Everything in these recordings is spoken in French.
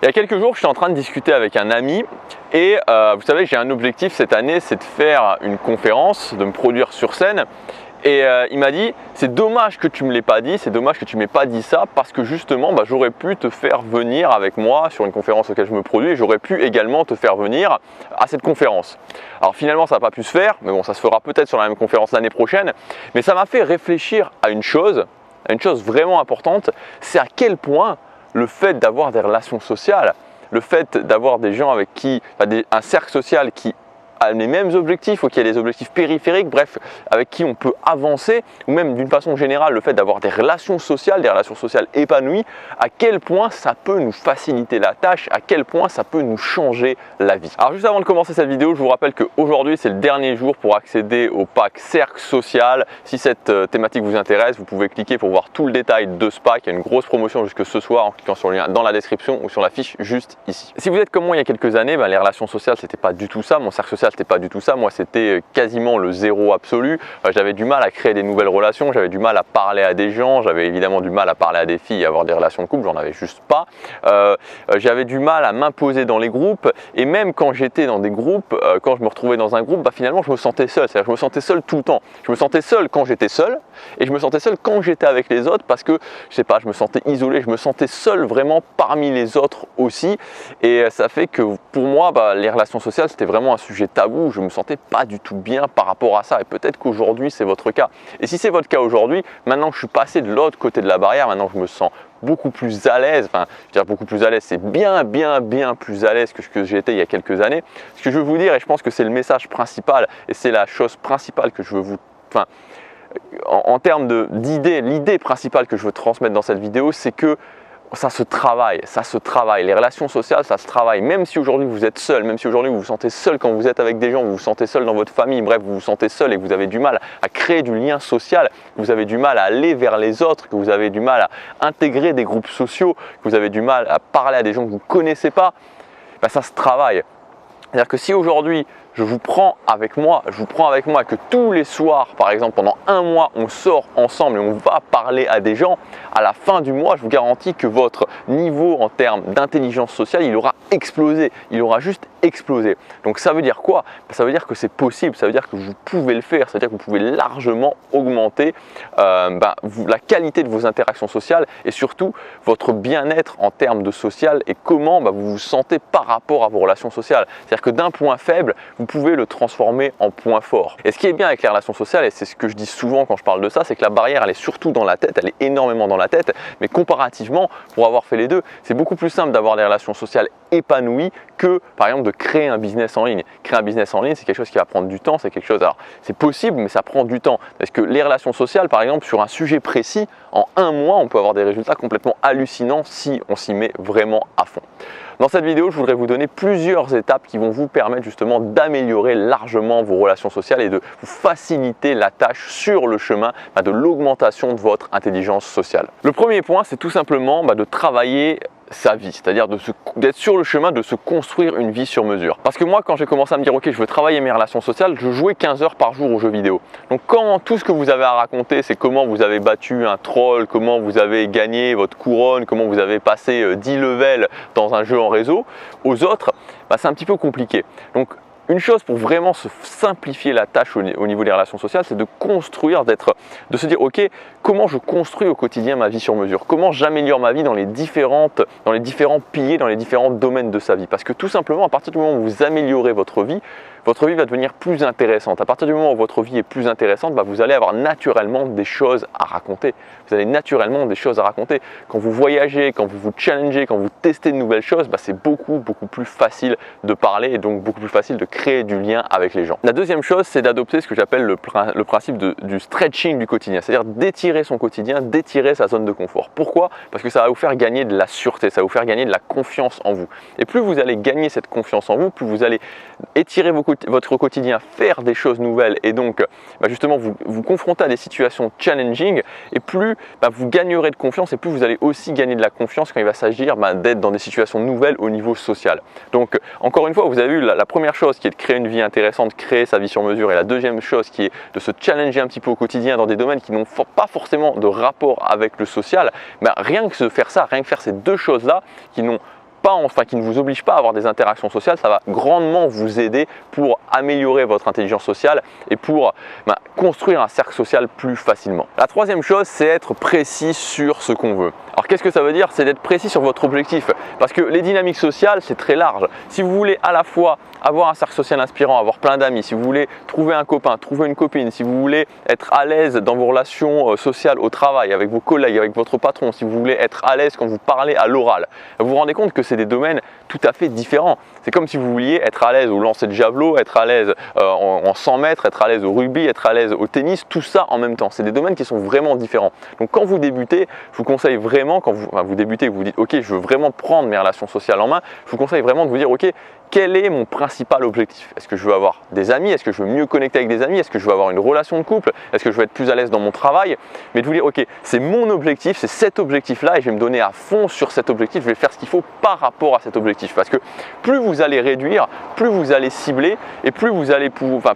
Il y a quelques jours, j'étais en train de discuter avec un ami et vous savez, j'ai un objectif cette année, c'est de faire une conférence, de me produire sur scène. Et il m'a dit, c'est dommage que tu ne me l'aies pas dit, c'est dommage que tu ne m'aies pas dit ça parce que justement, j'aurais pu te faire venir avec moi sur une conférence auquel je me produis et j'aurais pu également te faire venir à cette conférence. Alors finalement, ça n'a pas pu se faire, mais bon, ça se fera peut-être sur la même conférence l'année prochaine. Mais ça m'a fait réfléchir à une chose vraiment importante, c'est à quel point le fait d'avoir des relations sociales, le fait d'avoir des gens avec qui, un cercle social qui a les mêmes objectifs ou qui a des objectifs périphériques, bref, avec qui on peut avancer, ou même d'une façon générale, le fait d'avoir des relations sociales épanouies, à quel point ça peut nous faciliter la tâche, à quel point ça peut nous changer la vie. Alors juste avant de commencer cette vidéo, je vous rappelle qu'aujourd'hui c'est le dernier jour pour accéder au pack cercle social. Si cette thématique vous intéresse, vous pouvez cliquer pour voir tout le détail de ce pack. Il y a une grosse promotion jusque ce soir en cliquant sur le lien dans la description ou sur la fiche juste ici. Si vous êtes comme moi il y a quelques années, les relations sociales c'était pas du tout ça, mon cercle social c'était pas du tout ça, moi c'était quasiment le zéro absolu. J'avais du mal à créer des nouvelles relations, j'avais du mal à parler à des gens, j'avais évidemment du mal à parler à des filles et avoir des relations de couple, j'en avais juste pas. J'avais du mal à m'imposer dans les groupes et même quand j'étais dans des groupes, quand je me retrouvais dans un groupe, finalement je me sentais seul, c'est-à-dire je me sentais seul tout le temps. Je me sentais seul quand j'étais seul et je me sentais seul quand j'étais avec les autres parce que je sais pas, je me sentais isolé, je me sentais seul vraiment parmi les autres aussi et ça fait que pour moi les relations sociales c'était vraiment un sujet tabou, je me sentais pas du tout bien par rapport à ça et peut-être qu'aujourd'hui c'est votre cas. Et si c'est votre cas aujourd'hui, maintenant que je suis passé de l'autre côté de la barrière, maintenant je me sens beaucoup plus à l'aise, enfin je veux dire beaucoup plus à l'aise, c'est bien plus à l'aise que ce que j'étais il y a quelques années. Ce que je veux vous dire, et je pense que c'est le message principal et c'est la chose principale que je veux vous, en termes d'idées, l'idée principale que je veux transmettre dans cette vidéo, c'est que ça se travaille. Les relations sociales, ça se travaille. Même si aujourd'hui vous êtes seul, même si aujourd'hui vous vous sentez seul quand vous êtes avec des gens, vous vous sentez seul dans votre famille, bref, vous vous sentez seul et que vous avez du mal à créer du lien social, que vous avez du mal à aller vers les autres, que vous avez du mal à intégrer des groupes sociaux, que vous avez du mal à parler à des gens que vous ne connaissez pas, ça se travaille. C'est-à-dire que si aujourd'hui je vous prends avec moi que tous les soirs, par exemple pendant un mois, on sort ensemble et on va parler à des gens, à la fin du mois, je vous garantis que votre niveau en termes d'intelligence sociale, il aura explosé, il aura juste explosé. Donc ça veut dire quoi? Ça veut dire que c'est possible, ça veut dire que vous pouvez le faire, ça veut dire que vous pouvez largement augmenter la qualité de vos interactions sociales et surtout votre bien-être en termes de social et comment vous vous sentez par rapport à vos relations sociales. C'est-à-dire que d'un point faible, vous pouvez le transformer en point fort. Et ce qui est bien avec les relations sociales, et c'est ce que je dis souvent quand je parle de ça, c'est que la barrière, elle est surtout dans la tête, elle est énormément dans la tête, mais comparativement, pour avoir fait les deux, c'est beaucoup plus simple d'avoir des relations sociales épanouies que, par exemple, de créer un business en ligne. Créer un business en ligne, c'est quelque chose qui va prendre du temps, c'est quelque chose, alors c'est possible, mais ça prend du temps. Parce que les relations sociales, par exemple, sur un sujet précis, en un mois, on peut avoir des résultats complètement hallucinants si on s'y met vraiment à fond. Dans cette vidéo, je voudrais vous donner plusieurs étapes qui vont vous permettre justement d'améliorer largement vos relations sociales et de vous faciliter la tâche sur le chemin de l'augmentation de votre intelligence sociale. Le premier point, c'est tout simplement de travailler sa vie, c'est-à-dire d'être sur le chemin de se construire une vie sur mesure. Parce que moi, quand j'ai commencé à me dire ok, je veux travailler mes relations sociales, je jouais 15 heures par jour aux jeux vidéo. Donc quand tout ce que vous avez à raconter, c'est comment vous avez battu un troll, comment vous avez gagné votre couronne, comment vous avez passé 10 levels dans un jeu en réseau, aux autres, c'est un petit peu compliqué. Donc une chose pour vraiment se simplifier la tâche au niveau des relations sociales, c'est de construire, de se dire ok, comment je construis au quotidien ma vie sur mesure, comment j'améliore ma vie dans les différents piliers, dans les différents domaines de sa vie. Parce que tout simplement, à partir du moment où vous améliorez votre vie va devenir plus intéressante. À partir du moment où votre vie est plus intéressante, vous allez avoir naturellement des choses à raconter. Vous avez naturellement des choses à raconter. Quand vous voyagez, quand vous vous challengez, quand vous testez de nouvelles choses, c'est beaucoup plus facile de parler et donc beaucoup plus facile de créer du lien avec les gens. La deuxième chose, c'est d'adopter ce que j'appelle le principe du stretching du quotidien, c'est-à-dire d'étirer son quotidien, d'étirer sa zone de confort. Pourquoi? Parce que ça va vous faire gagner de la sûreté, ça va vous faire gagner de la confiance en vous. Et plus vous allez gagner cette confiance en vous, plus vous allez étirer votre quotidien, faire des choses nouvelles et donc justement vous confronter à des situations challenging et plus vous gagnerez de confiance et plus vous allez aussi gagner de la confiance quand il va s'agir d'être dans des situations nouvelles au niveau social. Donc encore une fois, vous avez vu la première chose qui est de créer une vie intéressante, créer sa vie sur mesure, et la deuxième chose qui est de se challenger un petit peu au quotidien dans des domaines qui n'ont pas forcément de rapport avec le social. Rien que faire ça, rien que faire ces deux choses-là qui n'ont qui ne vous oblige pas à avoir des interactions sociales, ça va grandement vous aider pour améliorer votre intelligence sociale et pour construire un cercle social plus facilement. La troisième chose, c'est être précis sur ce qu'on veut. Alors qu'est-ce que ça veut dire? C'est d'être précis sur votre objectif, parce que les dynamiques sociales, c'est très large. Si vous voulez à la fois avoir un cercle social inspirant, avoir plein d'amis, si vous voulez trouver un copain, trouver une copine, si vous voulez être à l'aise dans vos relations sociales au travail, avec vos collègues, avec votre patron, si vous voulez être à l'aise quand vous parlez à l'oral, vous vous rendez compte que c'est des domaines tout à fait différents. C'est comme si vous vouliez être à l'aise au lancer de javelot, être à l'aise en 100 mètres, être à l'aise au rugby, être à l'aise au tennis, tout ça en même temps. C'est des domaines qui sont vraiment différents. Donc quand vous débutez, je vous conseille vraiment, quand vous débutez et que vous dites « Ok, je veux vraiment prendre mes relations sociales en main », je vous conseille vraiment de vous dire « Ok, quel est mon principal objectif? Est-ce que je veux avoir des amis? Est-ce que je veux mieux connecter avec des amis? Est-ce que je veux avoir une relation de couple? Est-ce que je veux être plus à l'aise dans mon travail ?» Mais de vous dire, ok, c'est mon objectif, c'est cet objectif-là et je vais me donner à fond sur cet objectif, je vais faire ce qu'il faut par rapport à cet objectif. Parce que plus vous allez réduire, plus vous allez cibler et plus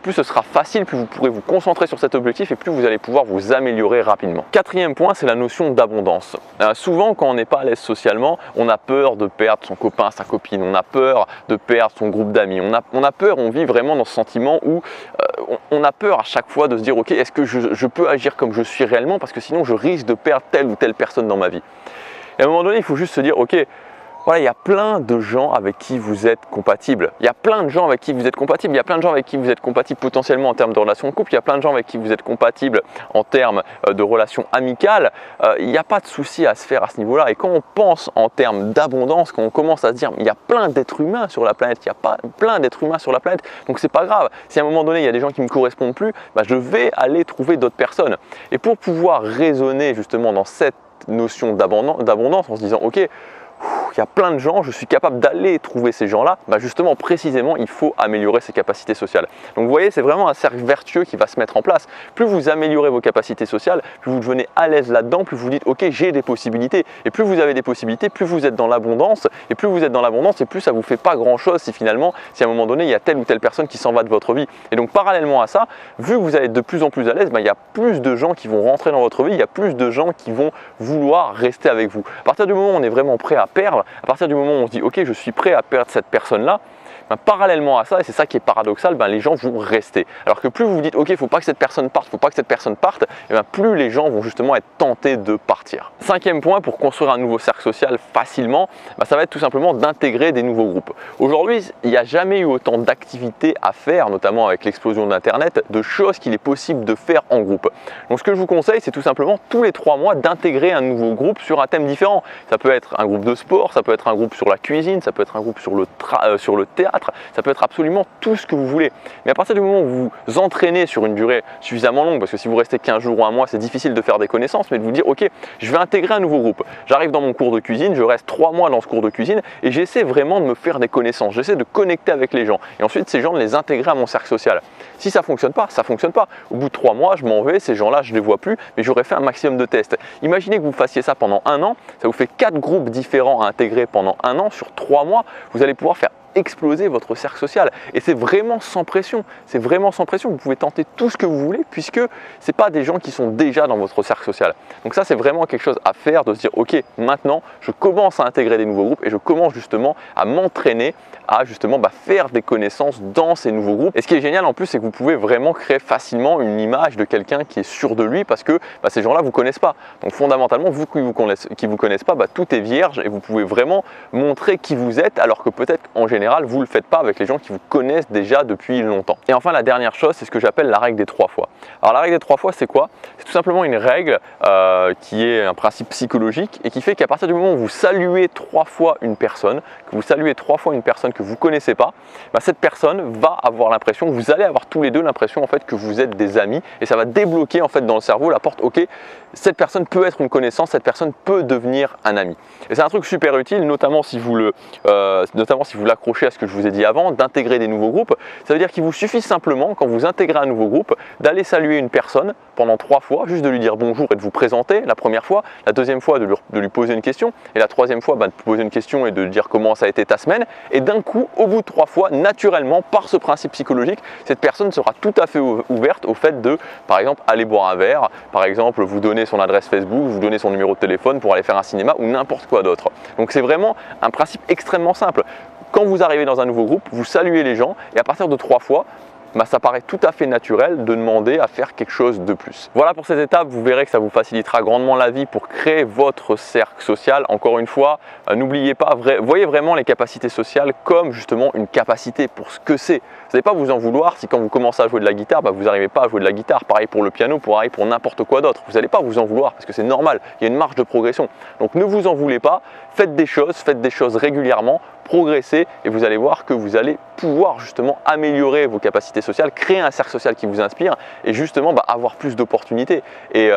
plus ce sera facile, plus vous pourrez vous concentrer sur cet objectif et plus vous allez pouvoir vous améliorer rapidement. Quatrième point, c'est la notion d'abondance. Souvent, quand on n'est pas à l'aise socialement, on a peur de perdre son copain, sa copine, on a peur de perdre son groupe d'amis, on a peur, on vit vraiment dans ce sentiment où on a peur à chaque fois de se dire ok, est-ce que je peux agir comme je suis réellement, parce que sinon je risque de perdre telle ou telle personne dans ma vie. Et à un moment donné, il faut juste se dire ok, voilà, il y a plein de gens avec qui vous êtes compatibles. Il y a plein de gens avec qui vous êtes compatibles. Il y a plein de gens avec qui vous êtes compatibles potentiellement en termes de relations de couple. Il y a plein de gens avec qui vous êtes compatibles en termes de relations amicales. Il n'y a pas de souci à se faire à ce niveau-là. Et quand on pense en termes d'abondance, quand on commence à se dire il y a plein d'êtres humains sur la planète, il y a pas plein d'êtres humains sur la planète, donc c'est pas grave. Si à un moment donné il y a des gens qui ne me correspondent plus, je vais aller trouver d'autres personnes. Et pour pouvoir raisonner justement dans cette notion d'abondance en se disant ok, il y a plein de gens, je suis capable d'aller trouver ces gens-là, justement, précisément, il faut améliorer ses capacités sociales. Donc vous voyez, c'est vraiment un cercle vertueux qui va se mettre en place. Plus vous améliorez vos capacités sociales, plus vous devenez à l'aise là-dedans, plus vous dites, ok, j'ai des possibilités. Et plus vous avez des possibilités, plus vous êtes dans l'abondance. Et plus vous êtes dans l'abondance, et plus ça ne vous fait pas grand-chose si finalement, si à un moment donné, il y a telle ou telle personne qui s'en va de votre vie. Et donc, parallèlement à ça, vu que vous allez être de plus en plus à l'aise, il y a plus de gens qui vont rentrer dans votre vie, il y a plus de gens qui vont vouloir rester avec vous. À partir du moment où on est vraiment prêt à perdre, à partir du moment où on se dit ok, je suis prêt à perdre cette personne-là, parallèlement à ça, et c'est ça qui est paradoxal, les gens vont rester. Alors que plus vous vous dites ok, il ne faut pas que cette personne parte, et plus les gens vont justement être tentés de partir. Cinquième point, pour construire un nouveau cercle social facilement, ça va être tout simplement d'intégrer des nouveaux groupes. Aujourd'hui, il n'y a jamais eu autant d'activités à faire, notamment avec l'explosion d'Internet, de choses qu'il est possible de faire en groupe. Donc ce que je vous conseille, c'est tout simplement tous les 3 mois d'intégrer un nouveau groupe sur un thème différent. Ça peut être un groupe de sport, ça peut être un groupe sur la cuisine, ça peut être un groupe sur le théâtre, ça peut être absolument tout ce que vous voulez. Mais à partir du moment où vous vous entraînez sur une durée suffisamment longue, parce que si vous restez 15 jours ou un mois, c'est difficile de faire des connaissances, mais de vous dire ok, je vais intégrer un nouveau groupe. J'arrive dans mon cours de cuisine, je reste 3 mois dans ce cours de cuisine et j'essaie vraiment de me faire des connaissances, j'essaie de connecter avec les gens et ensuite ces gens de les intégrer à mon cercle social. Si ça ne fonctionne pas, ça ne fonctionne pas. Au bout de 3 mois, je m'en vais, ces gens-là, je ne les vois plus, mais j'aurais fait un maximum de tests. Imaginez que vous fassiez ça pendant 1 an, ça vous fait 4 groupes différents à intégrer pendant 1 an. Sur 3 mois, vous allez pouvoir faire exploser votre cercle social et c'est vraiment sans pression, vous pouvez tenter tout ce que vous voulez puisque c'est pas des gens qui sont déjà dans votre cercle social. Donc ça c'est vraiment quelque chose à faire, de se dire ok, maintenant je commence à intégrer des nouveaux groupes et je commence justement à m'entraîner à justement faire des connaissances dans ces nouveaux groupes. Et ce qui est génial en plus, c'est que vous pouvez vraiment créer facilement une image de quelqu'un qui est sûr de lui parce que ces gens-là vous connaissent pas. Donc fondamentalement, vous qui vous connaissent pas, tout est vierge et vous pouvez vraiment montrer qui vous êtes alors que peut-être en général vous ne le faites pas avec les gens qui vous connaissent déjà depuis longtemps. Et enfin la dernière chose, c'est ce que j'appelle la règle des 3 fois. Alors la règle des 3 fois, c'est quoi? C'est tout simplement une règle qui est un principe psychologique et qui fait qu'à partir du moment où vous saluez 3 fois une personne, que vous saluez 3 fois une personne que vous ne connaissez pas, cette personne va avoir l'impression, vous allez avoir tous les deux l'impression en fait que vous êtes des amis et ça va débloquer en fait dans le cerveau la porte, ok, cette personne peut être une connaissance, cette personne peut devenir un ami. Et c'est un truc super utile, notamment si vous l'accrochez raccrocher à ce que je vous ai dit avant, d'intégrer des nouveaux groupes. Ça veut dire qu'il vous suffit simplement, quand vous intégrez un nouveau groupe, d'aller saluer une personne pendant 3 fois, juste de lui dire bonjour et de vous présenter la première fois, la deuxième fois de lui poser une question, et la troisième fois de poser une question et de dire comment ça a été ta semaine. Et d'un coup, au bout de 3 fois, naturellement, par ce principe psychologique, cette personne sera tout à fait ouverte au fait de, par exemple, aller boire un verre, par exemple, vous donner son adresse Facebook, vous donner son numéro de téléphone pour aller faire un cinéma ou n'importe quoi d'autre. Donc c'est vraiment un principe extrêmement simple. Quand vous arrivez dans un nouveau groupe, vous saluez les gens et à partir de 3 fois, ça paraît tout à fait naturel de demander à faire quelque chose de plus. Voilà pour cette étape, vous verrez que ça vous facilitera grandement la vie pour créer votre cercle social. Encore une fois, n'oubliez pas, voyez vraiment les capacités sociales comme justement une capacité pour ce que c'est. Vous n'allez pas vous en vouloir si quand vous commencez à jouer de la guitare, vous n'arrivez pas à jouer de la guitare. Pareil pour le piano, pareil pour n'importe quoi d'autre. Vous n'allez pas vous en vouloir parce que c'est normal, il y a une marge de progression. Donc ne vous en voulez pas, faites des choses régulièrement, progressez et vous allez voir que vous allez pouvoir justement améliorer vos capacités sociales, créer un cercle social qui vous inspire et justement avoir plus d'opportunités. Et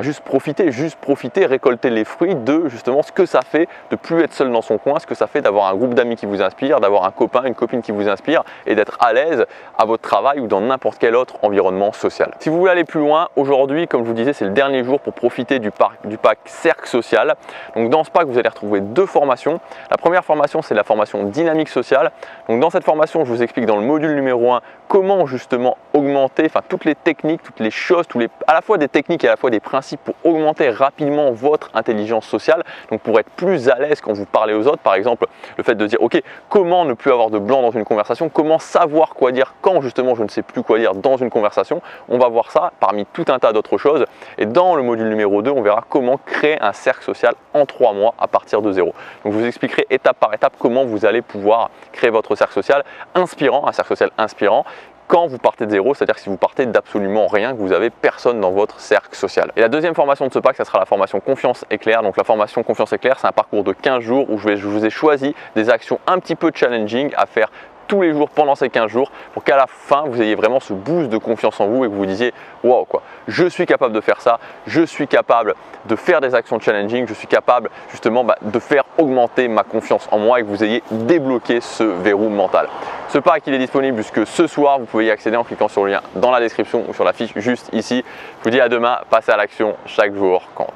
juste profiter, récolter les fruits de justement ce que ça fait de plus être seul dans son coin, ce que ça fait d'avoir un groupe d'amis qui vous inspire, d'avoir un copain, une copine qui vous inspire et d'être à l'aise à votre travail ou dans n'importe quel autre environnement social. Si vous voulez aller plus loin, aujourd'hui, comme je vous disais, c'est le dernier jour pour profiter du pack cercle social. Donc dans ce pack, vous allez retrouver 2 formations. La première formation, c'est la formation dynamique sociale. Donc dans cette formation, je vous explique dans le module numéro 1 comment justement augmenter, toutes les techniques, toutes les choses, à la fois des techniques et à la fois des principes pour augmenter rapidement votre intelligence sociale, donc pour être plus à l'aise quand vous parlez aux autres. Par exemple, le fait de dire ok, comment ne plus avoir de blanc dans une conversation, comment savoir quoi dire quand justement je ne sais plus quoi dire dans une conversation. On va voir ça parmi tout un tas d'autres choses et dans le module numéro 2, on verra comment créer un cercle social en 3 mois à partir de 0. Donc je vous expliquerai étape par étape comment vous allez pouvoir créer votre cercle social inspirant, un cercle social inspirant quand vous partez de 0, c'est-à-dire que si vous partez d'absolument rien, que vous n'avez personne dans votre cercle social. Et la deuxième formation de ce pack, ça sera la formation Confiance Éclair. Donc la formation Confiance Éclair, c'est un parcours de 15 jours où je vous ai choisi des actions un petit peu challenging à faire tous les jours pendant ces 15 jours pour qu'à la fin vous ayez vraiment ce boost de confiance en vous et que vous vous disiez waouh quoi, je suis capable de faire ça, je suis capable de faire des actions challenging, je suis capable justement de faire augmenter ma confiance en moi et que vous ayez débloqué ce verrou mental. Ce pack il est disponible jusque ce soir, vous pouvez y accéder en cliquant sur le lien dans la description ou sur la fiche juste ici. Je vous dis à demain, passez à l'action, chaque jour compte.